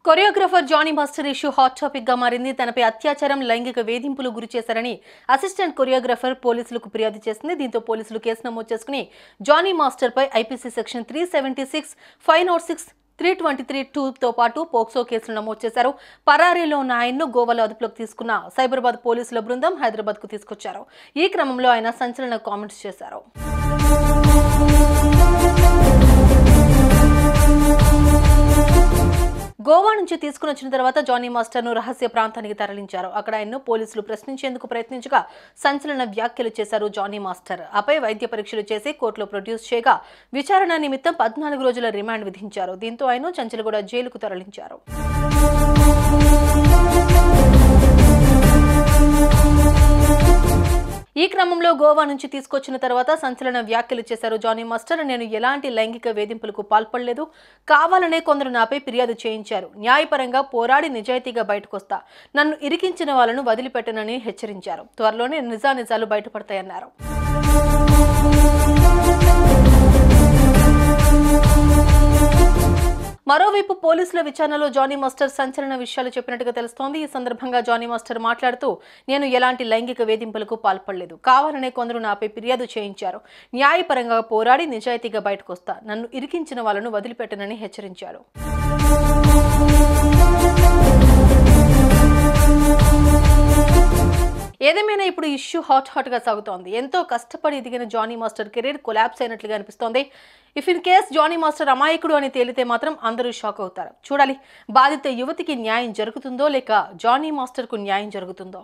Choreographer Jani Master issue hot topic గా మారింది. తనపై అత్యాచారం, లైంగిక వేధింపులు గురి చేశారని అసిస్టెంట్ కొరియోగ్రాఫర్ పోలీసులకు ఫిర్యాదు చేసింది. దీంతో పోలీసులు కేసు నమోదు చేసుకుని జానీ మాస్టర్ పై ఐపీసీ సెక్షన్ 376, 506, 323(2) తో పాటు పోక్సో కేసులు నమోదు చేశారు. పరారీలో ఉన్న ఆయన్ను గోవాలో అదుపులోకి తీసుకున్న సైబరాబాద్ పోలీసుల బృందం హైదరాబాద్ కు తీసుకొచ్చారు. ఈ క్రమంలో ఆయన సంచలన కామెంట్స్ చేశారు. గోవా నుంచి తీసుకుని వచ్చిన తర్వాత జానీ మాస్టర్ ను రహస్య ప్రాంతానికి తరలించారు. అక్కడ ఆయన్ను పోలీసులు ప్రశ్నించేందుకు ప్రయత్నించగా సంచలన వ్యాఖ్యలు చేశారు జానీ మాస్టర్. ఆపై వైద్య పరీక్షలు చేసి కోర్టులో ప్రొడ్యూస్ చేయగా విచారణ నిమిత్తం 14 రోజుల రిమాండ్ విధించారు. దీంతో ఆయన చంచల్గూడ జైలుకు తరలించారు. ఈ క్రమంలో గోవా నుంచి తీసుకొచ్చిన తర్వాత సంచలన వ్యాఖ్యలు చేశారు జానీ మాస్టర్. నేను ఎలాంటి లైంగిక వేధింపులకు పాల్పడలేదు. కావాలనే కొందరు నాపై ఫిర్యాదు చేయించారు. న్యాయపరంగా పోరాడి నిజాయితీగా బయటకొస్తా. నన్ను ఇరికించిన వాళ్ళను వదిలిపెట్టనని హెచ్చరించారు. త్వరలోనే నిజానిజాలు బయటపడతాయన్నారు. మరోవైపు పోలీసుల విచారణలో జానీ మాస్టర్ సంచలన విషయాలు చెప్పినట్టుగా తెలుస్తోంది. ఈ సందర్భంగా జానీ మాస్టర్ మాట్లాడుతూ, నేను ఎలాంటి లైంగిక వేధింపులకు పాల్పడలేదు. కావాలనే కొందరు నాపై ఫిర్యాదు చేయించారు. న్యాయపరంగా పోరాడి నిజాయితీగా బయటకొస్తా. నన్ను ఇరికించిన వాళ్ళను వదిలిపెట్టనని హెచ్చరించారు. ఏదేమైనా ఇప్పుడు ఇష్యూ హాట్ గా సాగుతోంది. ఎంతో కష్టపడి ఎదిగిన జానీ మాస్టర్ కెరీర్ కొలాప్స్ అయినట్లుగా అనిపిస్తోంది. If in case Jani Master అమాయకుడు అని తేలితే మాత్రం అందరూ షాక్ అవుతారు. చూడాలి, బాధిత యువతికి న్యాయం జరుగుతుందో లేక జానీ మాస్టర్ కు న్యాయం జరుగుతుందో.